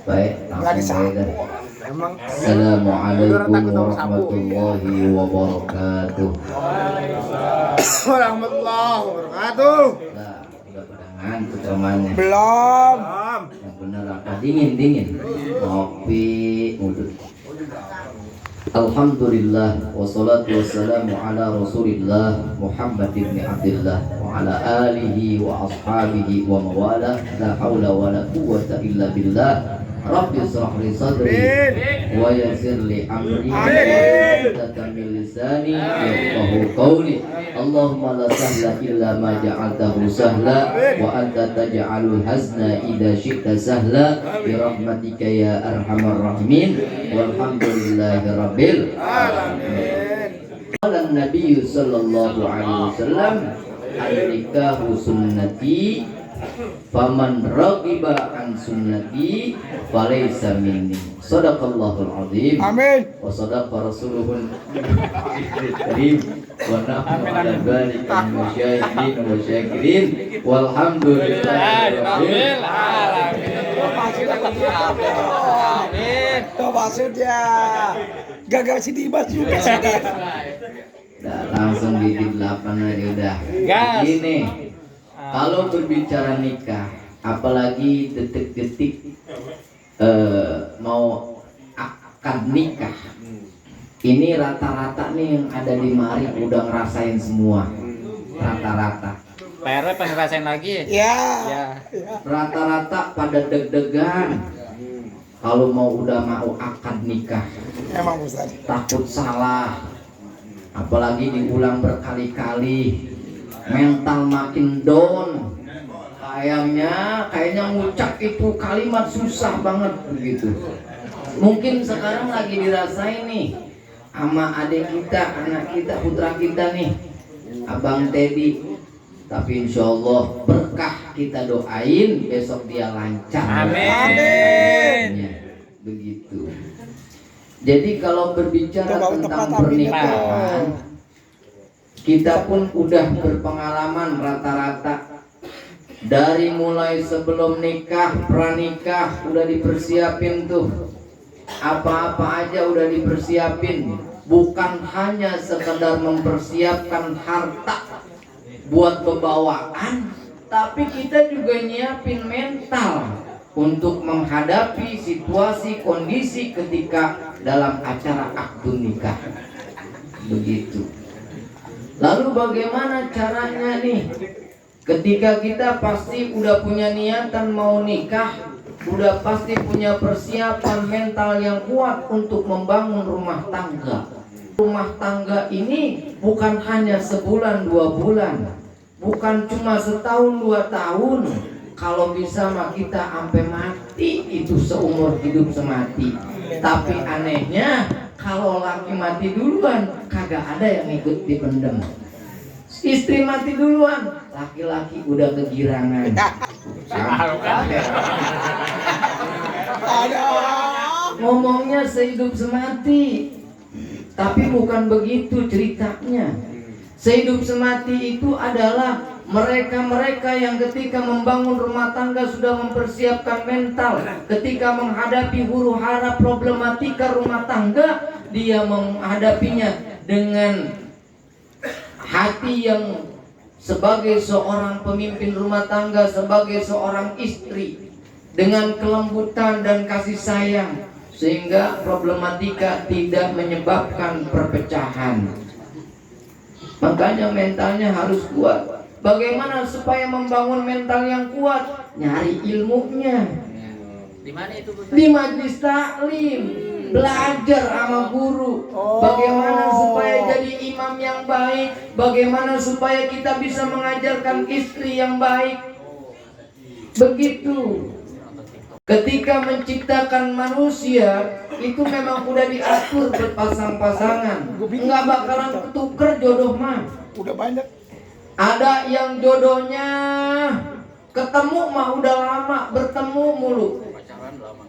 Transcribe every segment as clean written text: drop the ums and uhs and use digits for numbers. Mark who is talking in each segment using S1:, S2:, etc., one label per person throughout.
S1: Baik, langsung saja. Assalamualaikum warahmatullahi wabarakatuh.
S2: Warahmatullahi wabarakatuh.
S1: Nah, udah pada ngantuk temannya.
S2: Belum.
S1: Yang bener apa? Dingin. Kopi udut. Alhamdulillah wassalatu wassalamu ala Rasulillah Muhammad ibn Abdullah wa ala alihi wa ashabihi wa mawalah. La haula wa la quwwata illa billah. Rabbi shrah li sadri wa yassir li amri wahlul min lisani yafqahu qawli. Allahumma la sahla illa ma ja'altahu sahla wa anta taj'alul hazna idza syi'ta sahla bi rahmatika ya arhamar rahimin. Walhamdulillahi rabbil alamin. Qala an-nabiy sallallahu alaihi wasallam an-nikahu sunnati faman raghiba an sunnati falaysa minni. Shadaqallahul azim.
S2: Amin.
S1: Wa sadaqa rasuluhul karim wa nahnu ala dzalika musyahidin wa syakirin walhamdulillahi rabbil alamin.
S2: Amin. Itu maksudnya. Gagal si Dimas juga.
S1: Nah, langsung di 8 aja udah.
S3: Gas.
S1: Gini. Kalau berbicara nikah, apalagi detik-detik mau akad nikah, ini rata-rata nih yang ada di mari udah ngerasain semua, rata-rata.
S3: PR pengen rasain lagi?
S2: Ya.
S1: Rata-rata pada deg-degan kalau udah mau akad nikah,
S2: Emang Ustaz.
S1: takut salah, apalagi diulang berkali-kali. Mental makin down, kayaknya ngucap itu kalimat susah banget begitu. Mungkin sekarang lagi dirasain nih sama adik kita, anak kita, putra kita nih, Abang Teddy. Tapi insya Allah berkah, kita doain besok dia lancar.
S2: Amin.
S1: Ya, begitu. Jadi kalau berbicara tentang pernikahan, kita pun udah berpengalaman rata-rata. Dari mulai sebelum nikah, pranikah udah dipersiapin tuh. Apa-apa aja udah dipersiapin. Bukan hanya sekedar mempersiapkan harta buat pembawaan, tapi kita juga nyiapin mental untuk menghadapi situasi kondisi ketika dalam acara akad nikah. Begitu. Lalu bagaimana caranya nih? Ketika kita pasti udah punya niatan mau nikah, udah pasti punya persiapan mental yang kuat untuk membangun rumah tangga. Rumah tangga ini bukan hanya sebulan 2 bulan, bukan cuma setahun 2 tahun. Kalau bisa mah kita sampai mati, itu seumur hidup semati. Tapi anehnya kalau laki mati duluan, kagak ada yang ikut dipendem. Istri mati duluan, laki-laki udah kegirangan. Ngomongnya sehidup semati, tapi bukan begitu ceritanya. Sehidup semati itu adalah mereka-mereka yang ketika membangun rumah tangga sudah mempersiapkan mental. Ketika menghadapi huru-hara problematika rumah tangga, dia menghadapinya dengan hati yang sebagai seorang pemimpin rumah tangga, sebagai seorang istri, dengan kelembutan dan kasih sayang, sehingga problematika tidak menyebabkan perpecahan. Makanya mentalnya harus kuat. Bagaimana supaya membangun mental yang kuat? Nyari ilmunya.
S3: Di mana itu?
S1: Di majelis taklim, belajar sama guru. Bagaimana supaya jadi imam yang baik? Bagaimana supaya kita bisa mengajarkan istri yang baik? Begitu. Ketika menciptakan manusia, itu memang udah diatur berpasang-pasangan. Enggak bakalan ketuker jodoh mah.
S2: Udah banyak.
S1: Ada yang jodohnya ketemu mah udah lama, bertemu mulu.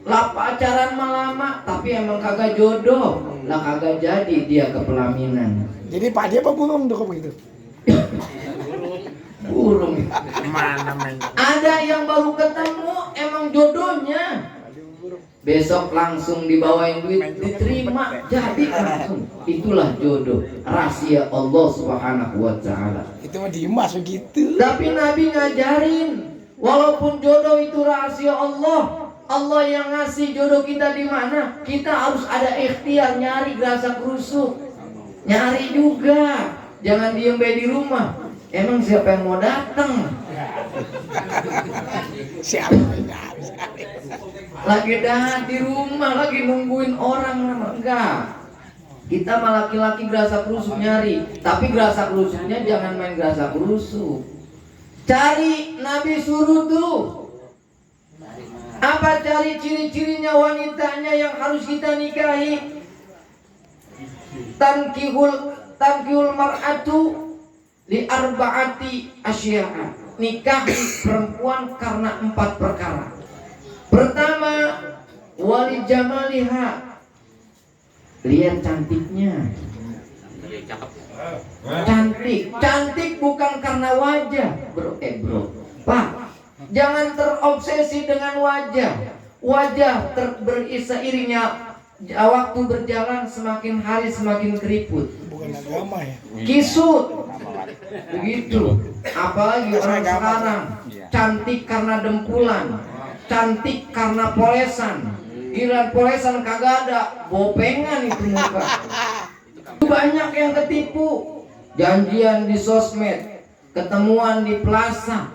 S1: Pacaran mah lama, tapi emang kagak jodoh. Lah kagak jadi dia ke pelaminan.
S2: Jadi padi apa burung tuh begitu?
S1: Burung.
S3: Mana main?
S1: Ada yang baru ketemu besok langsung dibawain duit, diterima, jadi langsung. Itulah jodoh, rahasia Allah Subhanahu wa Ta'ala.
S2: Itu mah Dimas begitu.
S1: Tapi Nabi ngajarin, walaupun jodoh itu rahasia Allah, Allah yang ngasih jodoh kita di mana, kita harus ada ikhtiar nyari gerasa kerusuk, nyari juga, jangan diem di rumah. Emang siapa yang mau datang?
S2: Siapa?
S1: Lagi dah di rumah, lagi nungguin orang, enggak. Kita mah laki-laki gerasa kerusuk nyari, tapi gerasa kerusuknya jangan main gerasa kerusuk. Cari, Nabi suruh tuh. Apa cari ciri-cirinya wanitanya yang harus kita nikahi? Tankihul mar'atu li arba'ati asya'a. Nikahi perempuan karena 4 perkara. Pertama, wali jamaliha. Lihat cantiknya. Cantik bukan karena wajah, bro. Pak, jangan terobsesi dengan wajah. Wajah seiringnya waktu berjalan, semakin hari semakin keriput.
S2: Bukan agama ya.
S1: Kisut. Begitu. Apalagi orang sekarang cantik karena dempulan, cantik karena polesan. Giliran polesan kagak ada, bopengan itu muka. Banyak yang ketipu. Janjian di sosmed, ketemuan di plaza.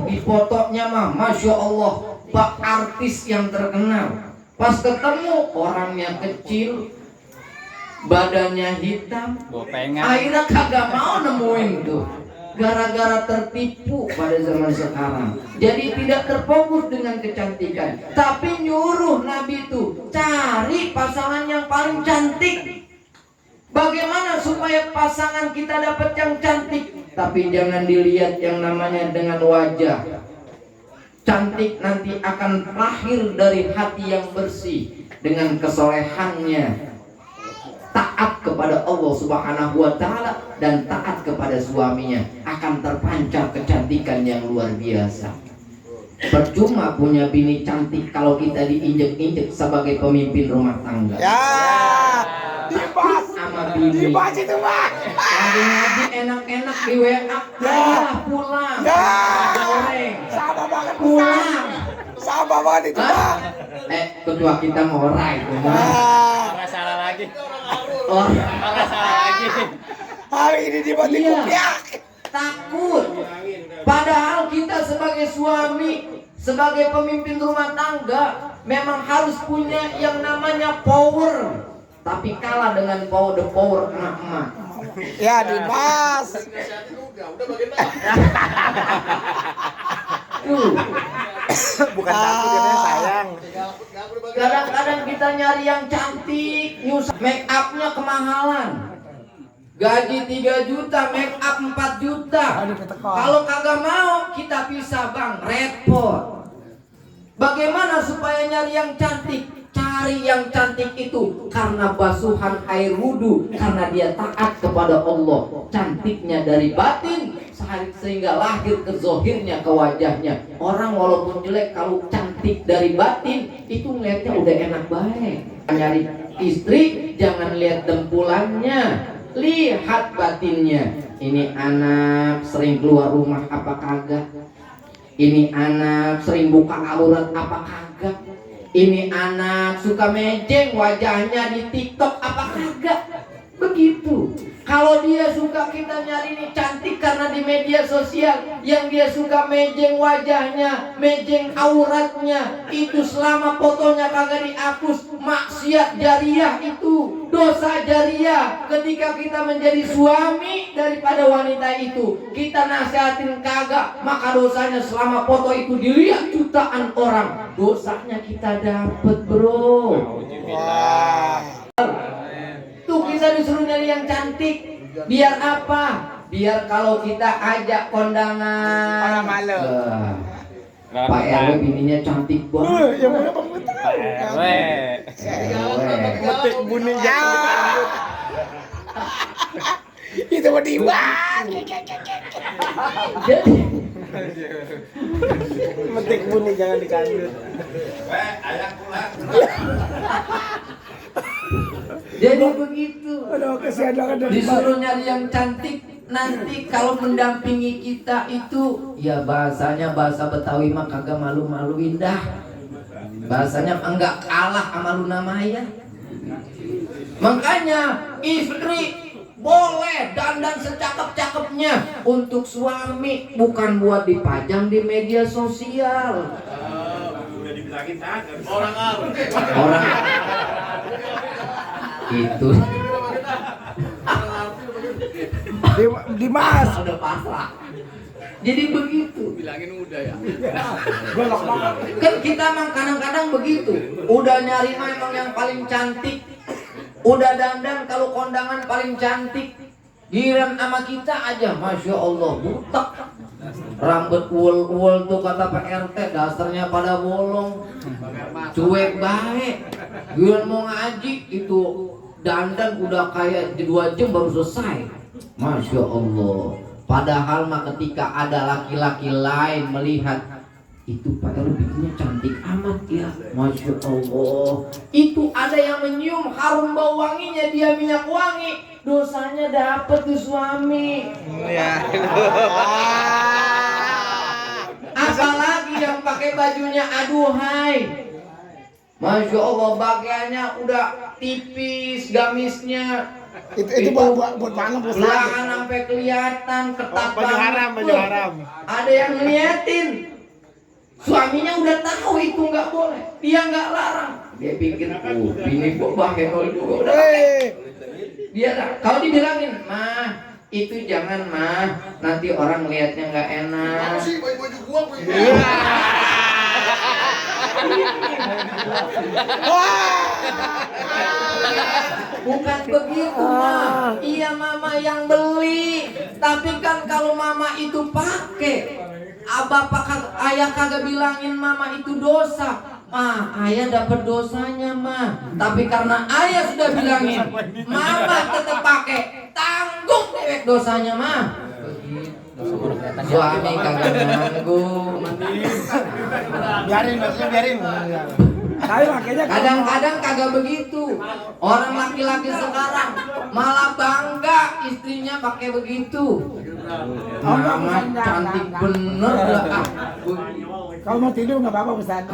S1: Di fotonya mah Masya Allah, Pak artis yang terkenal. Pas ketemu orangnya kecil, badannya hitam, akhirnya kagak mau nemuin tuh. Gara-gara tertipu pada zaman sekarang. Jadi tidak terfokus dengan kecantikan, tapi nyuruh Nabi itu cari pasangan yang paling cantik. Bagaimana supaya pasangan kita dapat yang cantik? Tapi jangan dilihat yang namanya dengan wajah. Cantik nanti akan lahir dari hati yang bersih, dengan kesolehannya, taat kepada Allah Subhanahu wa Ta'ala, dan taat kepada suaminya, akan terpancar kecantikan yang luar biasa. Percuma punya bini cantik kalau kita diinjek-injek sebagai pemimpin rumah tangga.
S2: Ya, Dimas
S1: Sama bini.
S2: Dimas itu mah.
S1: Lagi ngaji enak-enak di WA, pulang.
S2: Ya.
S1: Goreng.
S2: Sama banget
S1: Pulang.
S2: Sama banget itu mah.
S1: Ketua kita ngorah itu mah.
S3: Orang salah lagi.
S1: Oh,
S3: Orang salah lagi.
S2: Hari ini Dimas
S1: Iya.
S2: dikupiak.
S1: takut. Padahal kita sebagai suami, sebagai pemimpin rumah tangga, memang harus punya yang namanya power. Tapi kalah dengan the power emak-emak.
S2: Ya Dimas.
S1: Tuh.
S2: Bukan takut katanya sayang.
S1: Kadang-kadang kita nyari yang cantik, make upnya kemahalan. Gaji 3 juta, make up 4 juta. Kalau kagak mau, kita pisah bang, repot. Bagaimana supaya nyari yang cantik? Cari yang cantik itu karena basuhan air wudhu, karena dia taat kepada Allah. Cantiknya dari batin, sehingga lahir ke zohirnya, ke wajahnya. Orang walaupun jelek, kalau cantik dari batin, itu ngeliatnya udah enak baik. Nyari istri, jangan lihat dempulannya, lihat batinnya. Ini anak sering keluar rumah apa kagak? Ini anak sering buka aurat apa kagak? Ini anak suka mejeng wajahnya di TikTok apa kagak? Begitu. Kalau dia suka, kita nyari ini cantik karena di media sosial, yang dia suka mejeng wajahnya, mejeng auratnya, itu selama fotonya kagak dihapus, maksiat jariah itu, dosa jariah. Ketika kita menjadi suami daripada wanita itu, kita nasihatin kagak, maka dosanya selama foto itu dilihat jutaan orang, dosanya kita dapet bro.
S2: Wah.
S1: Tuh kita disuruh nyari yang cantik. Biar apa? Biar kalau kita ajak kondangan
S2: Malam.
S1: Pak RW bininya cantik banget.
S2: Yang punya komputer. Ngetik bunyi jangan. Itu mau Dimas.
S1: Jadi
S2: Metik bunyi jangan dikandung.
S1: Jadi begitu.
S2: Aduh, kesian banget dari
S1: Disuruh nyari yang cantik, nanti kalau mendampingi kita itu ya bahasanya bahasa Betawi mah kagak malu-maluin dah. Bahasanya enggak kalah sama Luna Maya. Makanya istri boleh dandan secakep-cakepnya untuk suami, bukan buat dipajang di media sosial.
S3: Udah dibilangin kan orang
S1: Orang itu
S2: Dimas.
S1: udah pasrah. Jadi begitu.
S3: bilangin udah ya.
S2: Golok banget.
S1: Kan kita emang kadang-kadang begitu. Udah nyari mah emang yang paling cantik. Udah dandan kalau kondangan paling cantik. Giliran sama kita aja, Masya Allah, butek. Rambut wul-wul tuh kata PRT, dasarnya pada bolong. Cuek baik. Giliran mau ngaji itu dandan udah kayak 2 jam baru selesai. Masya Allah. Padahal mah ketika ada laki-laki lain melihat itu padahal bikinnya cantik amat ya, Masya Allah. Itu ada yang menyium harum bau wanginya, dia minyak wangi, dosanya dapet tuh suami.
S3: Ya.
S1: Apalagi yang pakai bajunya aduhai, Masya Allah, bagiannya udah tipis gamisnya.
S2: Itu buat malam Ustaz.
S1: Belahan sampai kelihatan ketat
S3: Baju haram, baju
S1: Loh,
S3: haram.
S1: ada yang ngeliatin. Suaminya udah tahu itu nggak boleh, dia nggak larang. Dia pikir, bini gua bakal juga udah pakai. Dia kalau dibilangin, mah itu jangan mah, nanti orang lihatnya nggak enak.
S3: Baju gua
S1: Bukan begitu mah, iya mama yang beli. Tapi kan kalau mama itu pakai, ayah kagak bilangin mama itu dosa. Ayah dapat dosanya mah. Tapi karena ayah sudah bilangin, mama tetap pakai, tanggung dewek dosanya mah. Suami kagak nanggung.
S2: Biarin maksudnya biarin. Makanya
S1: Kadang-kadang kagak begitu. Orang laki-laki sekarang malah bangga istrinya pakai begitu. Mama cantik bener dah.
S2: kalau mau tidur nggak apa-apa Ustaz.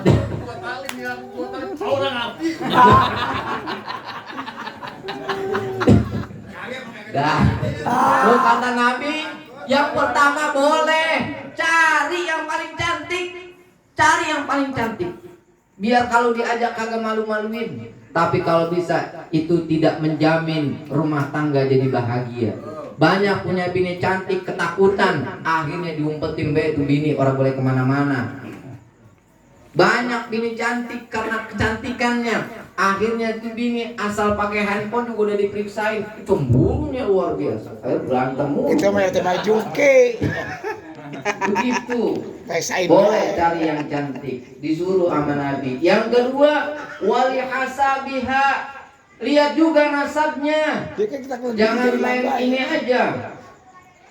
S1: Dah. Oh, kata Nabi, yang pertama boleh cari yang paling cantik. Cari yang paling cantik. Biar kalau diajak kagak malu-maluin. Tapi kalau bisa itu tidak menjamin rumah tangga jadi bahagia. Banyak punya bini cantik ketakutan, akhirnya diumpetin be itu bini orang boleh kemana-mana. Banyak bini cantik karena kecantikannya, akhirnya itu bini asal pakai handphone juga udah diperiksain, cemburunya luar biasa. Berantem mulu.
S2: Itu mah tema juke.
S1: Begitu.
S2: Pesain.
S1: Boleh cari yang cantik, disuruh sama Nabi. Yang kedua, wali hasabiha. Lihat juga nasabnya. Jangan main ini aja.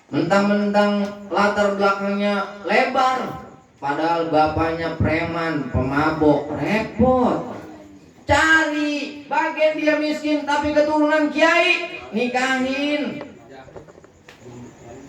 S1: Mentang-mentang latar belakangnya lebar, padahal bapaknya preman, pemabok, repot. Cari bagian dia miskin tapi keturunan kiai, nikahin.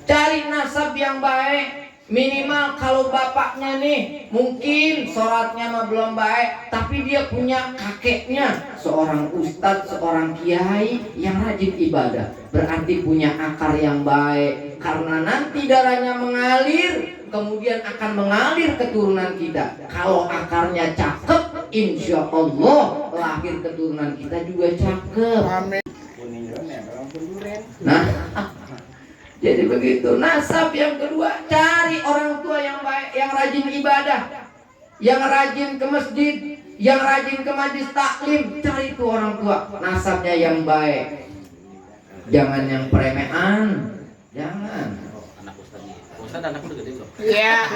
S1: Cari nasab yang baik. Minimal kalau bapaknya nih mungkin sholatnya mah belum baik, tapi dia punya kakeknya seorang ustadz, seorang kiai yang rajin ibadah, berarti punya akar yang baik. Karena nanti darahnya mengalir, kemudian akan mengalir keturunan kita. Kalau akarnya cakep, insya Allah lahir keturunan kita juga cakep.
S2: Amin.
S1: Nah, jadi begitu. Nasab yang kedua, cari orang tua yang baik, yang rajin ibadah, yang rajin ke masjid, yang rajin ke majlis taklim. Cari itu orang tua, nasabnya yang baik. Jangan yang premean, jangan.
S3: Anak Ustaz anak udah gede kok.
S2: Iya.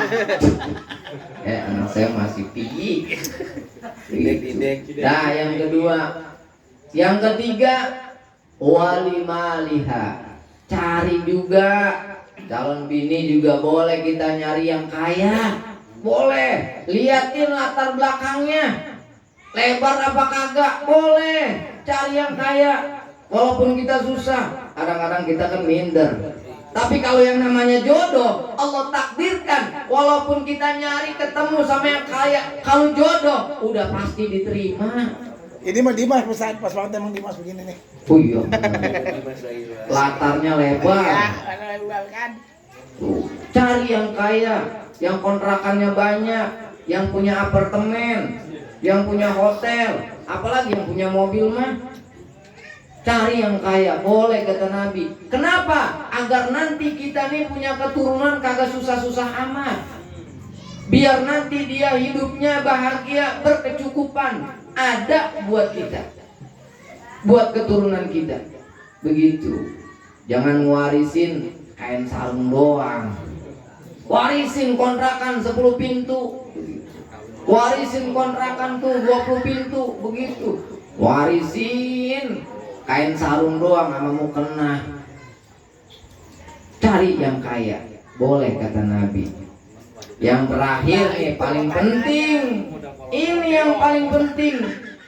S1: Anak saya masih tinggi. Nah, yang kedua, yang ketiga, wali maliha. Cari juga calon bini juga boleh kita nyari yang kaya. Boleh. Liatin latar belakangnya, lebar apa kagak, boleh. Cari yang kaya. Walaupun kita susah, kadang-kadang kita kan minder. Tapi kalau yang namanya jodoh, Allah takdirkan. Walaupun kita nyari ketemu sama yang kaya, kalau jodoh udah pasti diterima.
S2: Ini mah Dimas pas banget emang Dimas begini nih.
S1: Oh iya. Latarnya lebar.
S2: Kan.
S1: Tuh, cari yang kaya, yang kontrakannya banyak, yang punya apartemen, yang punya hotel, apalagi yang punya mobil mah. Cari yang kaya, boleh kata Nabi. Kenapa? Agar nanti kita nih punya keturunan kagak susah-susah amat. Biar nanti dia hidupnya bahagia, berkecukupan. Ada buat kita, buat keturunan kita. Begitu. Jangan warisin kain sarung doang. Warisin kontrakan 10 pintu. Warisin kontrakan tuh 20 pintu. Begitu. Warisin kain sarung doang sama mukena. Cari yang kaya, boleh kata Nabi. Yang terakhir nih paling penting. Ini yang paling penting.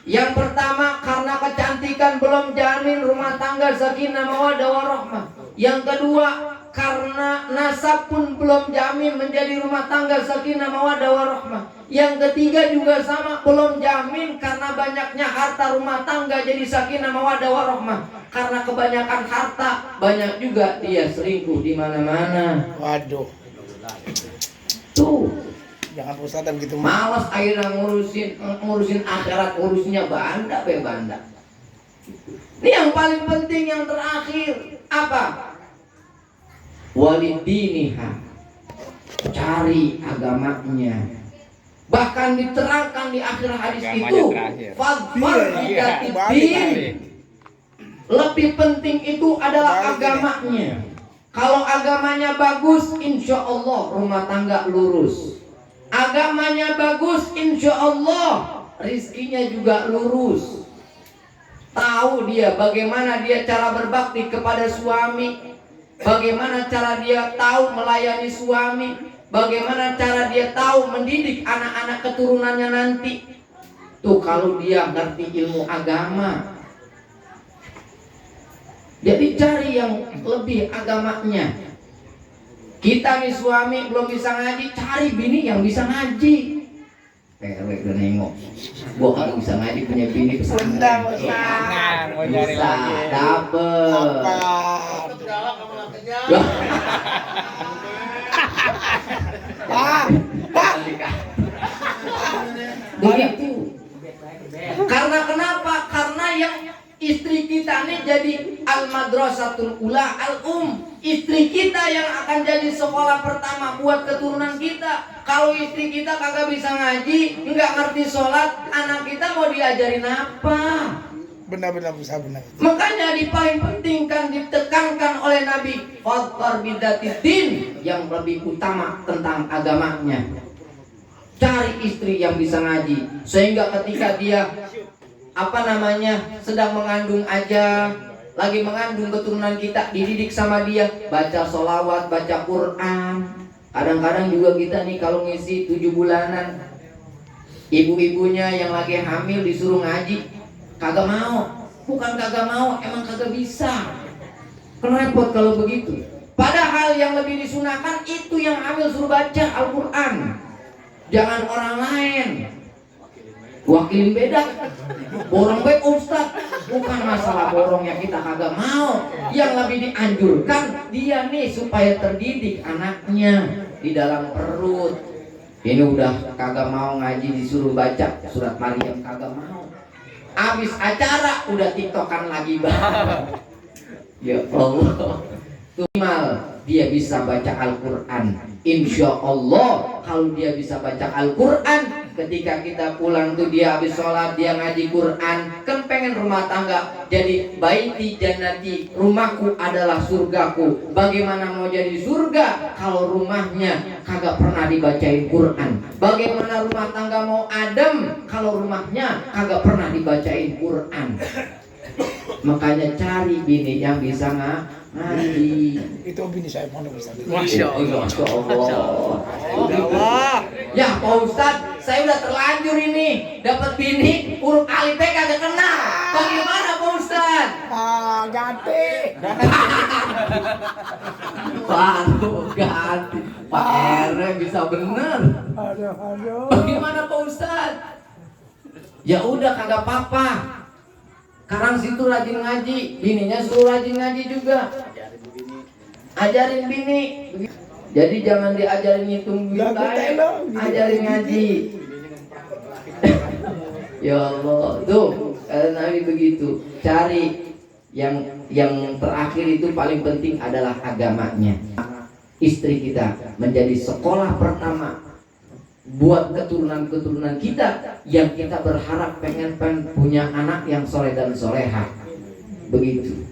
S1: Yang pertama, karena kecantikan belum jamin rumah tangga sakinah mawaddah warahmah. Yang kedua, karena nasab pun belum jamin menjadi rumah tangga sakinah mawaddah warahmah. Yang ketiga juga sama, belum jamin karena banyaknya harta rumah tangga jadi sakinah mawaddah warahmah. Karena kebanyakan harta, banyak juga dia selingkuh di mana-mana.
S2: Waduh.
S1: Tuh.
S2: Jangan pusatan gitu.
S1: Malas akhirnya ngurusin akhirat, ngurusinnya banda be banda. Ini yang paling penting, yang terakhir apa? Walidiniha. Cari agamanya. Bahkan diterangkan di akhir hadis itu, fadfar bidatiddin. Lebih penting itu adalah agamanya. Kalau agamanya bagus, insya Allah rumah tangga lurus. Agamanya bagus, insya Allah rizkinya juga lurus. Tahu dia bagaimana dia cara berbakti kepada suami, bagaimana cara dia tahu melayani suami, bagaimana cara dia tahu mendidik anak-anak keturunannya nanti. Tuh kalau dia ngerti ilmu agama. Jadi cari yang lebih agamanya. Kita nih suami belum bisa ngaji, cari bini yang bisa ngaji. Udah nengok, gua kalau bisa ngaji punya bini pesantren.
S2: Mau nyari lagi.
S1: Dapet. Begitu. Karena kenapa? Karena yang istri kita nih jadi al-madrasatul ula al-um. Istri kita yang akan jadi sekolah pertama buat keturunan kita. Kalau istri kita kagak bisa ngaji, nggak ngerti sholat, anak kita mau diajarin apa?
S2: Benar-benar bisa benar.
S1: Makanya di paling penting kan ditekankan oleh Nabi, fadfar bidatiddin, yang lebih utama tentang agamanya. Cari istri yang bisa ngaji, sehingga ketika dia sedang mengandung aja, lagi mengandung keturunan kita, dididik sama dia, baca sholawat, baca Quran. Kadang-kadang juga kita nih kalau ngisi 7 bulanan, ibu-ibunya yang lagi hamil disuruh ngaji, kagak mau. Bukan kagak mau, emang kagak bisa. Kan repot kalau begitu. Padahal yang lebih disunahkan itu yang hamil suruh baca Al-Quran, jangan orang lain. Wakilin beda, borong baik ustaz. Bukan masalah borongnya kita kagak mau. Yang lebih dianjurkan dia nih supaya terdidik anaknya di dalam perut. Ini udah kagak mau ngaji disuruh baca surat Maryam, kagak mau. Abis acara udah tiktokan lagi bang. Ya Allah. Tumal dia bisa baca Al-Quran. Insya Allah kalau dia bisa baca Al-Quran, ketika kita pulang tuh dia habis sholat, dia ngaji Quran. Kan pengen rumah tangga jadi baiti jannati, rumahku adalah surgaku. Bagaimana mau jadi surga kalau rumahnya kagak pernah dibacain Quran? Bagaimana rumah tangga mau adem kalau rumahnya kagak pernah dibacain Quran? Makanya cari bini yang bisa ngaji.
S2: Itu bini saya pondok Ustaz.
S3: Masya Allah.
S1: Masya Allah.
S2: Allah.
S1: Ya Pak Ustadz, saya udah terlanjur ini dapat bini huruf alif B kagak kena. Bagaimana Pak Ustadz?
S2: Ganti.
S1: Baru ganti. Pak R bisa bener.
S2: Aduh.
S1: Bagaimana Pak Ustadz? Ya udah kagak apa-apa. Sekarang situ rajin ngaji, bininya suruh rajin ngaji juga. Ajarin bini. Jadi jangan diajarin ngitung duit aja, ajarin ngaji. Ya Allah, tuh Nabi begitu. Cari yang terakhir itu paling penting adalah agamanya. Istri kita menjadi sekolah pertama buat keturunan-keturunan kita yang kita berharap pengen punya anak yang soleh dan soleha. Begitu.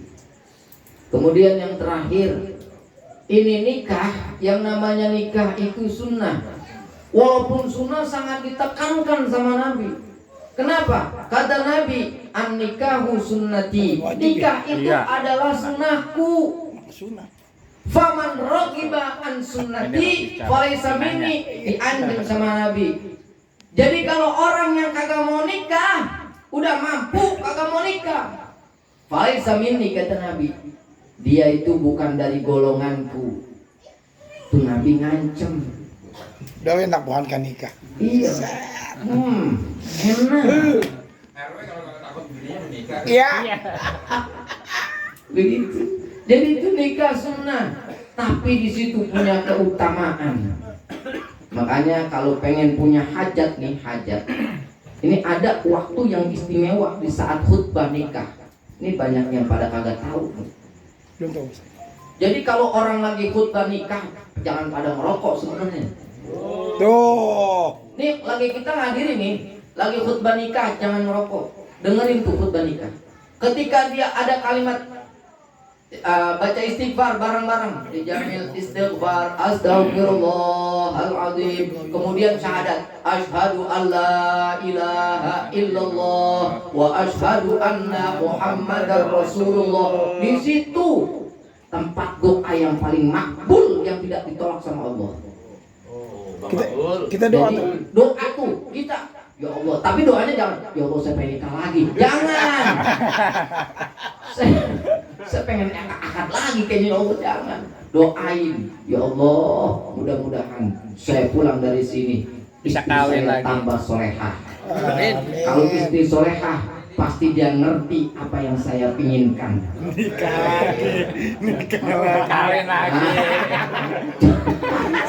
S1: Kemudian yang terakhir, ini nikah, yang namanya nikah itu sunnah. Walaupun sunnah sangat ditekankan sama Nabi. Kenapa? Kata Nabi, an-nikahu sunnati. Nikah itu adalah sunnahku.
S2: Sunnah.
S1: Faman raghiba an sunnati falaysa minni, dianjur sama Nabi. Jadi kalau orang yang kagak mau nikah, udah mampu kagak mau nikah, falaysa minni kata Nabi. Dia itu bukan dari golonganku. Tuh Nabi ngancem.
S2: Udah enak bukan kan nikah.
S1: Iya. Enak.
S2: Iya.
S1: Begitu. Jadi itu nikah sunnah, tapi di situ punya keutamaan. Makanya kalau pengen punya hajat nih, hajat. Ini ada waktu yang istimewa di saat khutbah nikah. Ini banyak yang pada kagak tahu.
S2: Belum tahu.
S1: Jadi kalau orang lagi khutbah nikah, jangan pada merokok sebenarnya.
S2: Tuh.
S1: Nih lagi kita ngadirin nih, lagi khutbah nikah, jangan merokok. Dengerin tuh khutbah nikah. Ketika dia ada kalimat baca istighfar bareng-bareng, dijamil istighfar, astagfirullahaladzim, kemudian syahadat, asyhadu alla ilaha illallah wa asyhadu anna muhammadar rasulullah. Di situ tempat doa yang paling makbul, yang tidak ditolak sama Allah.
S2: Kita doa
S1: Jadi,
S2: tuh.
S1: doa tuh kita, ya Allah, tapi doanya jangan, ya Allah saya pengen nikah lagi, jangan. Saya pengen akad lagi kayaknya, ya Allah jangan. Doain, ya Allah mudah-mudahan saya pulang dari sini
S4: bisa kawin lagi,
S1: tambah solehah.
S2: Amin.
S1: Kalau istri solehah, pasti dia ngerti apa yang saya pinginkan.
S2: Nikah
S4: kawin lagi.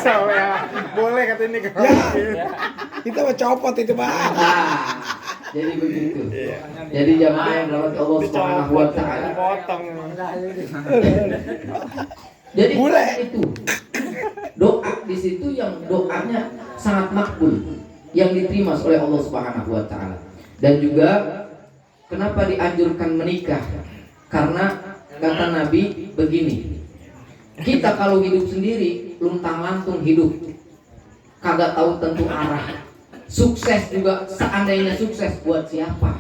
S2: Soalnya boleh kata ini kawin. Kita mau copot itu Pak.
S1: Jadi begitu. Jadi jamaah yang rahmat Allah Subhanahu wa taala.
S2: Potong.
S1: Jadi
S2: Boleh.
S1: itu doa di situ yang doanya sangat makbul, yang diterima oleh Allah Subhanahu wa taala. Dan juga kenapa dianjurkan menikah? Karena kata Nabi begini, kita kalau hidup sendiri luntang-lantung hidup, kagak tahu tentu arah. Sukses juga, seandainya sukses buat siapa?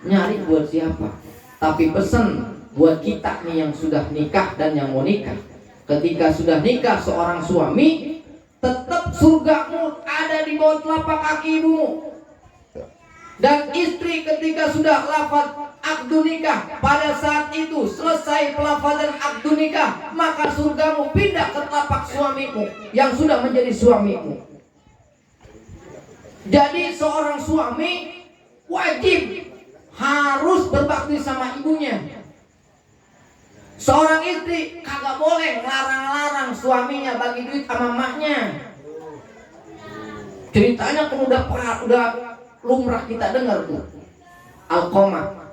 S1: Nyari buat siapa? Tapi pesan buat kita nih yang sudah nikah dan yang mau nikah, ketika sudah nikah seorang suami, tetap surgamu ada di bawah telapak kaki ibumu. Dan istri ketika sudah lafaz akdu nikah, pada saat itu selesai pelafazan akdu nikah, maka surgamu pindah ke telapak suamimu yang sudah menjadi suamimu. Jadi seorang suami wajib harus berbakti sama ibunya. Seorang istri kagak boleh ngelarang-larang suaminya bagi duit sama emaknya. Ceritanya kan udah lumrah kita dengar tuh. Alqamah.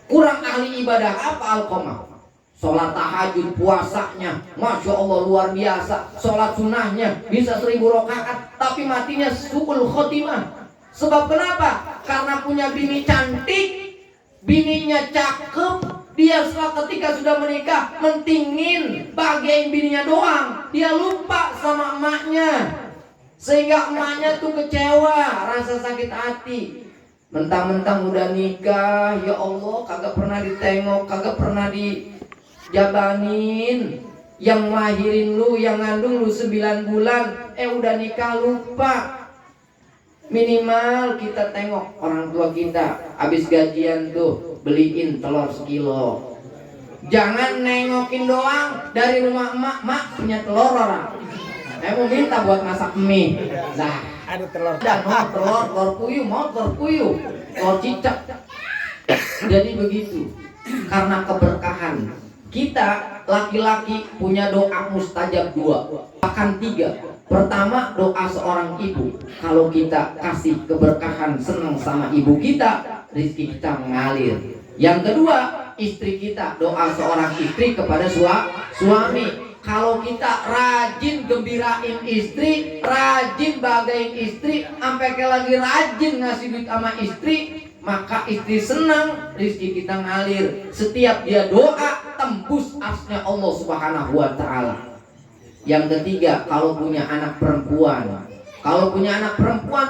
S1: Kurang ahli ibadah apa Alqamah? Sholat tahajud, puasanya, Masya Allah luar biasa. Sholat sunnahnya bisa 1000 rakaat, tapi matinya su'ul khotimah. Sebab kenapa? Karena punya bini cantik, bininya cakep. Dia setelah ketika sudah menikah mentingin bagian bininya doang. Dia lupa sama emaknya, sehingga emaknya tuh kecewa, rasa sakit hati. Mentang-mentang udah nikah, ya Allah, kagak pernah ditengok, kagak pernah dijabanin. Yang ngelahirin lu, yang ngandung lu 9 bulan, udah nikah lupa. Minimal kita tengok orang tua kita habis gajian tuh beliin telur sekilo. Jangan nengokin doang dari rumah emak, mak punya telur orang. Mau minta buat masak mie. Nah,
S2: Ada telur.
S1: dan mau telur puyuh, telur cicak. Jadi begitu. Karena keberkahan. Kita laki-laki punya doa mustajab 2, bahkan 3. Pertama, doa seorang ibu. Kalau kita kasih keberkahan, senang sama ibu kita, rezeki kita mengalir. Yang kedua, istri kita, doa seorang istri kepada suami. Kalau kita rajin gembirain istri, rajin bagain istri, sampai kayak lagi rajin ngasih duit sama istri, maka istri senang, rezeki kita ngalir. Setiap dia doa, tembus arsy-Nya Allah Subhanahu wa Ta'ala. Yang ketiga, kalau punya anak perempuan,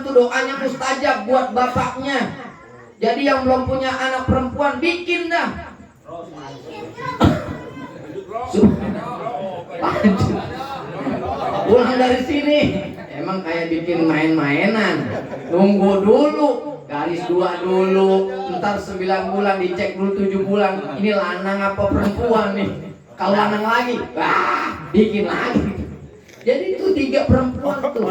S1: tuh doanya mustajab buat bapaknya. Jadi yang belum punya anak perempuan, bikin dah. Lanjut. Pulang dari sini, emang kayak bikin main-mainan. Nunggu dulu, garis 2 dulu, ntar 9 bulan dicek dulu 7 bulan. Ini lanang apa perempuan nih? Kalau lanang lagi, bikin lagi. Jadi itu 3 perempuan tuh.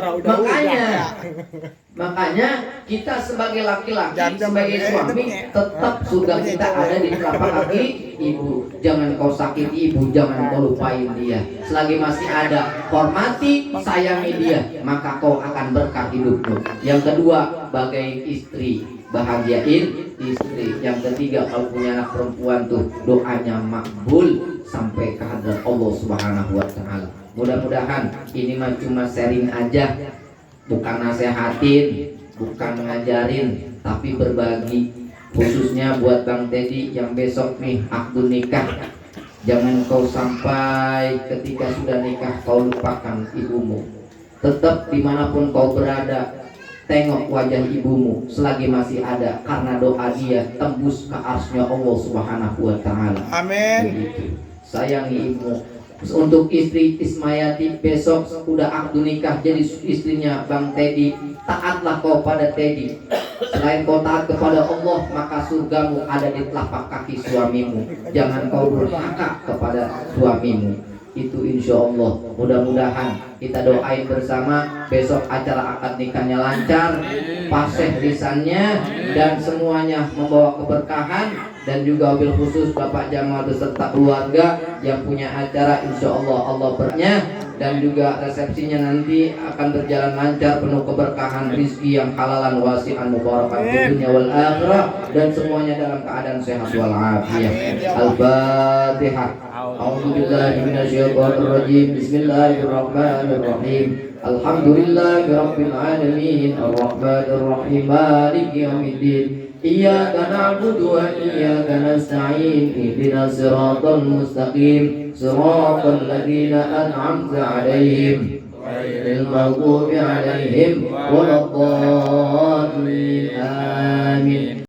S1: Makanya kita sebagai laki-laki, sebagai suami, tetap surga kita ada di telapak kaki ibu. Jangan kau sakiti ibu, jangan kau lupain dia. Selagi masih ada, hormati, sayangi dia, maka kau akan berkah hidupmu. Yang kedua, bagai istri, bahagiain istri. Yang ketiga, kalau punya anak perempuan tuh doanya makbul sampai ke hadirat Allah Subhanahu wa Ta'ala. Mudah-mudahan ini mah cuma sharing aja, bukan nasehatin, bukan ngajarin, tapi berbagi. Khususnya buat Bang Teddy yang besok nih akad nikah. Jangan kau sampai ketika sudah nikah kau lupakan ibumu. Tetap dimanapun kau berada, tengok wajah ibumu selagi masih ada, karena doa dia tembus ke arsy-Nya Allah Subhanahu wa Ta'ala.
S2: Amin.
S1: Begitu. Sayangi ibu. Untuk istri Ismayati besok udah akad nikah, jadi istrinya Bang Teddy. Taatlah kau pada Teddy. Selain kau taat kepada Allah, maka surgamu ada di telapak kaki suamimu. Jangan kau durhaka kepada suamimu. Itu insya Allah. Mudah-mudahan kita doain bersama besok acara akad nikahnya lancar, fasih lisannya, dan semuanya membawa keberkahan. Dan juga wabil khusus Bapak Jamal beserta keluarga yang punya acara, insya Allah berkahnya. Dan juga resepsinya nanti akan berjalan lancar, penuh keberkahan, rizki yang halalan wasi'an mubarakan di dunia wal akhirah, dan semuanya dalam keadaan sehat wal afiyah. Al-Fatihah. A'udzubillahi minasyaitonir rajim. Bismillahirrahmanirrahim. Alhamdulillahi rabbil alamin. Arrahmanir rahim. Maliki yaumiddin. Iyyaka na'budu wa iyyaka nasta'in. Ihdinas siratal mustaqim. Siratal ladzina an'amta 'alaihim ghairil maghdubi 'alaihim waladdallin. Amin.